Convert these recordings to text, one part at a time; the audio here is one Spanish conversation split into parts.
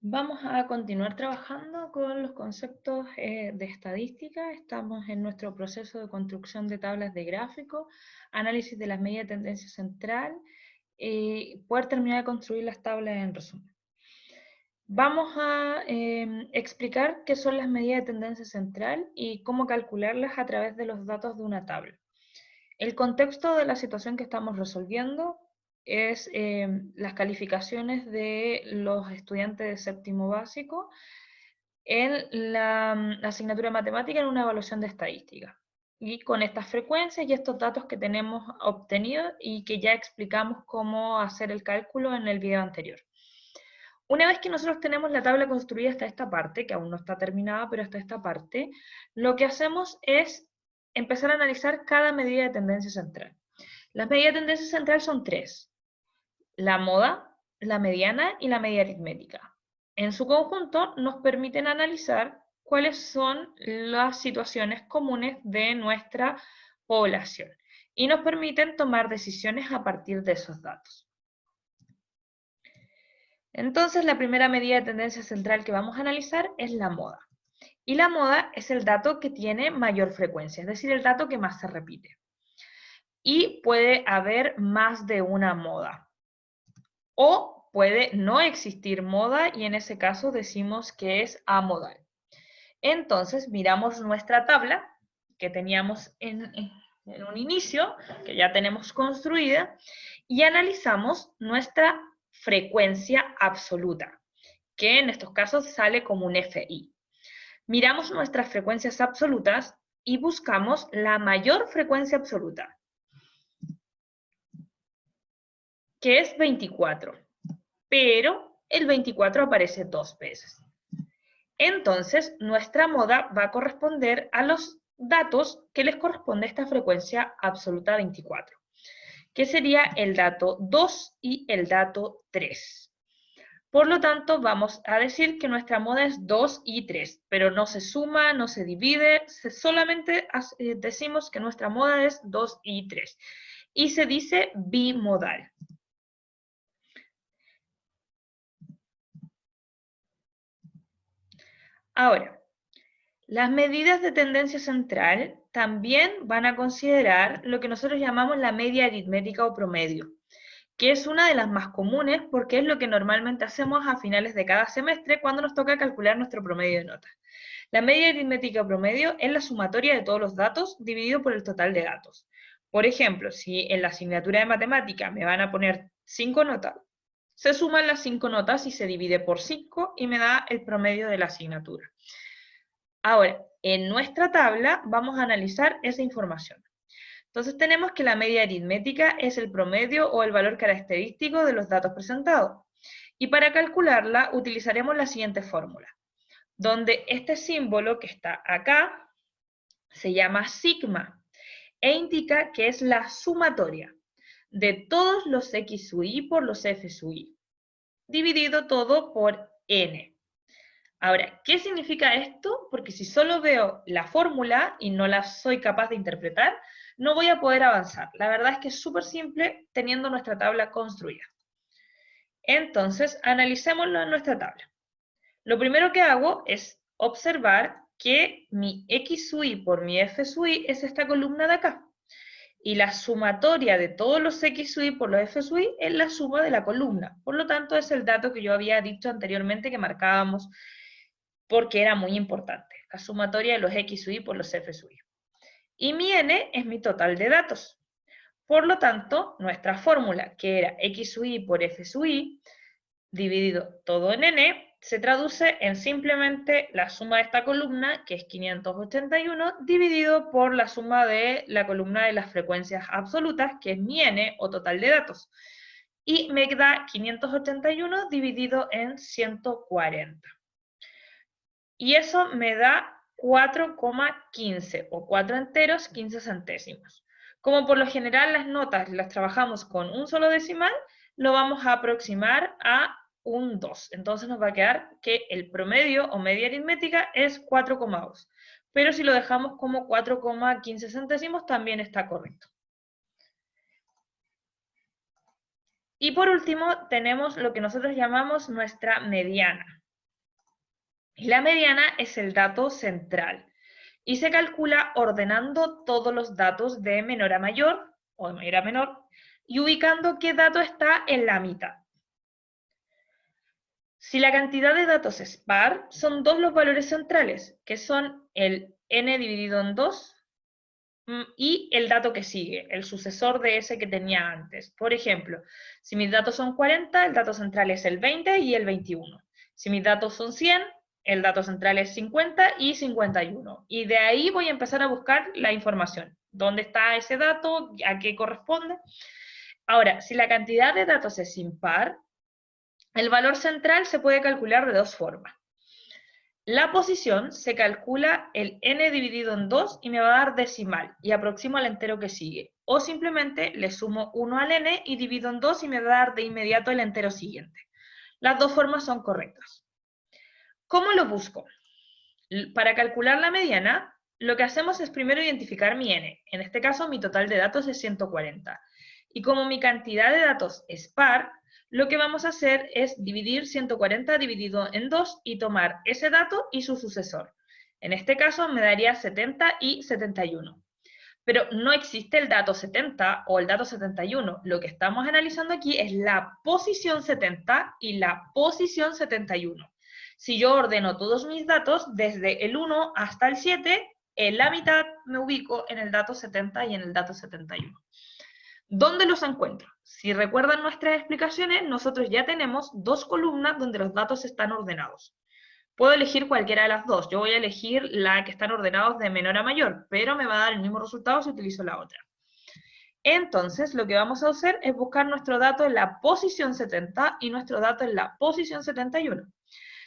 Vamos a continuar trabajando con los conceptos de estadística. Estamos en nuestro proceso de construcción de tablas de gráfico, análisis de las medidas de tendencia central y poder terminar de construir las tablas en resumen. Vamos a explicar qué son las medidas de tendencia central y cómo calcularlas a través de los datos de una tabla. El contexto de la situación que estamos resolviendo es las calificaciones de los estudiantes de séptimo básico en la asignatura de matemática en una evaluación de estadística. Y con estas frecuencias y estos datos que tenemos obtenidos y que ya explicamos cómo hacer el cálculo en el video anterior. Una vez que nosotros tenemos la tabla construida hasta esta parte, que aún no está terminada, pero hasta esta parte, lo que hacemos es empezar a analizar cada medida de tendencia central. Las medidas de tendencia central son tres: la moda, la mediana y la media aritmética. En su conjunto nos permiten analizar cuáles son las situaciones comunes de nuestra población y nos permiten tomar decisiones a partir de esos datos. Entonces, la primera medida de tendencia central que vamos a analizar es la moda. Y la moda es el dato que tiene mayor frecuencia, es decir, el dato que más se repite. Y puede haber más de una moda. O puede no existir moda y en ese caso decimos que es amodal. Entonces, miramos nuestra tabla que teníamos en un inicio, que ya tenemos construida, y analizamos nuestra frecuencia absoluta, que en estos casos sale como un FI. Miramos nuestras frecuencias absolutas y buscamos la mayor frecuencia absoluta, que es 24, pero el 24 aparece dos veces. Entonces, nuestra moda va a corresponder a los datos que les corresponde a esta frecuencia absoluta 24, que sería el dato 2 y el dato 3. Por lo tanto, vamos a decir que nuestra moda es 2 y 3, pero no se suma, no se divide, solamente decimos que nuestra moda es 2 y 3. Y se dice bimodal. Ahora, las medidas de tendencia central también van a considerar lo que nosotros llamamos la media aritmética o promedio, que es una de las más comunes porque es lo que normalmente hacemos a finales de cada semestre cuando nos toca calcular nuestro promedio de notas. La media aritmética promedio es la sumatoria de todos los datos dividido por el total de datos. Por ejemplo, si en la asignatura de matemática me van a poner 5 notas, se suman las 5 notas y se divide por 5 y me da el promedio de la asignatura. Ahora, en nuestra tabla vamos a analizar esa información. Entonces tenemos que la media aritmética es el promedio o el valor característico de los datos presentados. Y para calcularla utilizaremos la siguiente fórmula, donde este símbolo que está acá se llama sigma e indica que es la sumatoria de todos los x sub i por los f sub i, dividido todo por n. Ahora, ¿qué significa esto? Porque si solo veo la fórmula y no la soy capaz de interpretar, no voy a poder avanzar. La verdad es que es súper simple teniendo nuestra tabla construida. Entonces, analicémoslo en nuestra tabla. Lo primero que hago es observar que mi x sub i por mi f sub i es esta columna de acá. Y la sumatoria de todos los x sub i por los f sub i es la suma de la columna. Por lo tanto, es el dato que yo había dicho anteriormente que marcábamos porque era muy importante. La sumatoria de los x sub i por los f sub i. Y mi n es mi total de datos. Por lo tanto, nuestra fórmula, que era x sub i por f sub i, dividido todo en n, se traduce en simplemente la suma de esta columna, que es 581, dividido por la suma de la columna de las frecuencias absolutas, que es mi n o total de datos. Y me da 581 dividido en 140. Y eso me da 4,15 o 4 enteros 15 centésimos. Como por lo general las notas las trabajamos con un solo decimal, lo vamos a aproximar a un 2. Entonces nos va a quedar que el promedio o media aritmética es 4,2. Pero si lo dejamos como 4,15 centésimos también está correcto. Y por último tenemos lo que nosotros llamamos nuestra mediana. Y la mediana es el dato central. Y se calcula ordenando todos los datos de menor a mayor, o de mayor a menor, y ubicando qué dato está en la mitad. Si la cantidad de datos es par, son dos los valores centrales, que son el n dividido en 2 y el dato que sigue, el sucesor de ese que tenía antes. Por ejemplo, si mis datos son 40, el dato central es el 20 y el 21. Si mis datos son 100, el dato central es 50 y 51. Y de ahí voy a empezar a buscar la información. ¿Dónde está ese dato? ¿A qué corresponde? Ahora, si la cantidad de datos es impar, el valor central se puede calcular de dos formas. La posición se calcula el n dividido en 2 y me va a dar decimal y aproximo al entero que sigue. O simplemente le sumo 1 al n y divido en 2 y me va a dar de inmediato el entero siguiente. Las dos formas son correctas. ¿Cómo lo busco? Para calcular la mediana, lo que hacemos es primero identificar mi n. En este caso, mi total de datos es 140. Y como mi cantidad de datos es par, lo que vamos a hacer es dividir 140 dividido en 2 y tomar ese dato y su sucesor. En este caso me daría 70 y 71. Pero no existe el dato 70 o el dato 71. Lo que estamos analizando aquí es la posición 70 y la posición 71. Si yo ordeno todos mis datos desde el 1 hasta el 7, en la mitad me ubico en el dato 70 y en el dato 71. ¿Dónde los encuentro? Si recuerdan nuestras explicaciones, nosotros ya tenemos dos columnas donde los datos están ordenados. Puedo elegir cualquiera de las dos. Yo voy a elegir la que están ordenados de menor a mayor, pero me va a dar el mismo resultado si utilizo la otra. Entonces, lo que vamos a hacer es buscar nuestro dato en la posición 70 y nuestro dato en la posición 71.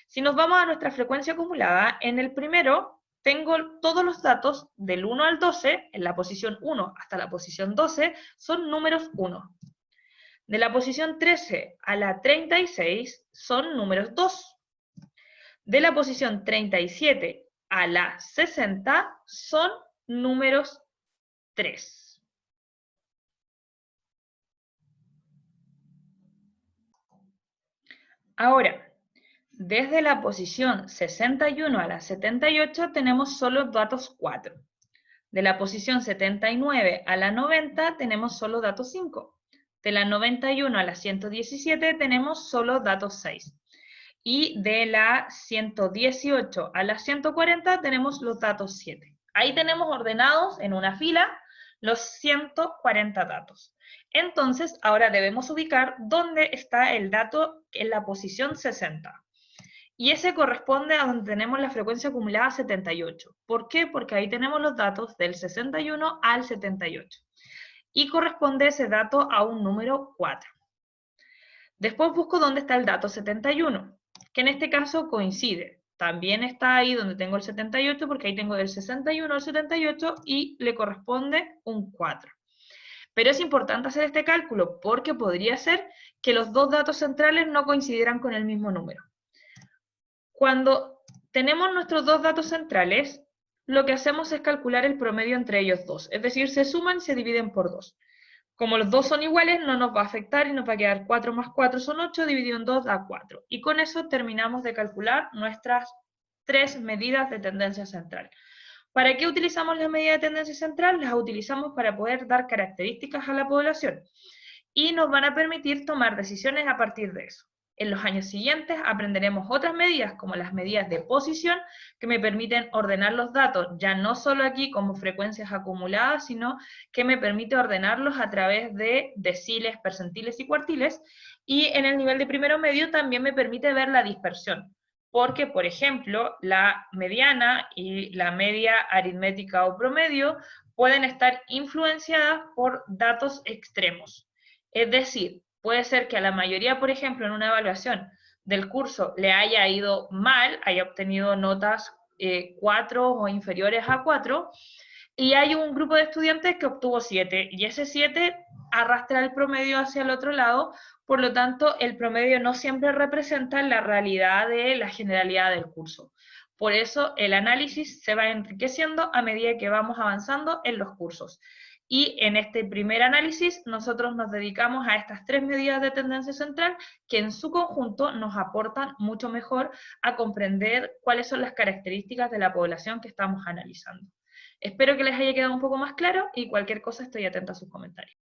Si nos vamos a nuestra frecuencia acumulada, en el primero tengo todos los datos del 1 al 12, en la posición 1 hasta la posición 12, son números 1. De la posición 13 a la 36 son números 2. De la posición 37 a la 60 son números 3. Ahora, desde la posición 61 a la 78 tenemos solo datos 4. De la posición 79 a la 90 tenemos solo datos 5. De la 91 a la 117 tenemos solo datos 6. Y de la 118 a la 140 tenemos los datos 7. Ahí tenemos ordenados en una fila los 140 datos. Entonces, ahora debemos ubicar dónde está el dato en la posición 60. Y ese corresponde a donde tenemos la frecuencia acumulada 78. ¿Por qué? Porque ahí tenemos los datos del 61 al 78. Y corresponde ese dato a un número 4. Después busco dónde está el dato 71, que en este caso coincide. También está ahí donde tengo el 78, porque ahí tengo del 61 al 78 y le corresponde un 4. Pero es importante hacer este cálculo porque podría ser que los dos datos centrales no coincidieran con el mismo número. Cuando tenemos nuestros dos datos centrales, lo que hacemos es calcular el promedio entre ellos dos, es decir, se suman y se dividen por 2. Como los dos son iguales, no nos va a afectar y nos va a quedar 4 más 4 son 8, dividido en 2 da 4. Y con eso terminamos de calcular nuestras 3 medidas de tendencia central. ¿Para qué utilizamos las medidas de tendencia central? Las utilizamos para poder dar características a la población y nos van a permitir tomar decisiones a partir de eso. En los años siguientes aprenderemos otras medidas, como las medidas de posición, que me permiten ordenar los datos, ya no solo aquí como frecuencias acumuladas, sino que me permite ordenarlos a través de deciles, percentiles y cuartiles, y en el nivel de primero medio también me permite ver la dispersión, porque, por ejemplo, la mediana y la media aritmética o promedio pueden estar influenciadas por datos extremos. Es decir, puede ser que a la mayoría, por ejemplo, en una evaluación del curso le haya ido mal, haya obtenido notas 4 o inferiores a 4, y hay un grupo de estudiantes que obtuvo 7, y ese 7 arrastra el promedio hacia el otro lado, por lo tanto, el promedio no siempre representa la realidad de la generalidad del curso. Por eso, el análisis se va enriqueciendo a medida que vamos avanzando en los cursos. Y en este primer análisis nosotros nos dedicamos a estas 3 medidas de tendencia central que en su conjunto nos aportan mucho mejor a comprender cuáles son las características de la población que estamos analizando. Espero que les haya quedado un poco más claro y cualquier cosa estoy atenta a sus comentarios.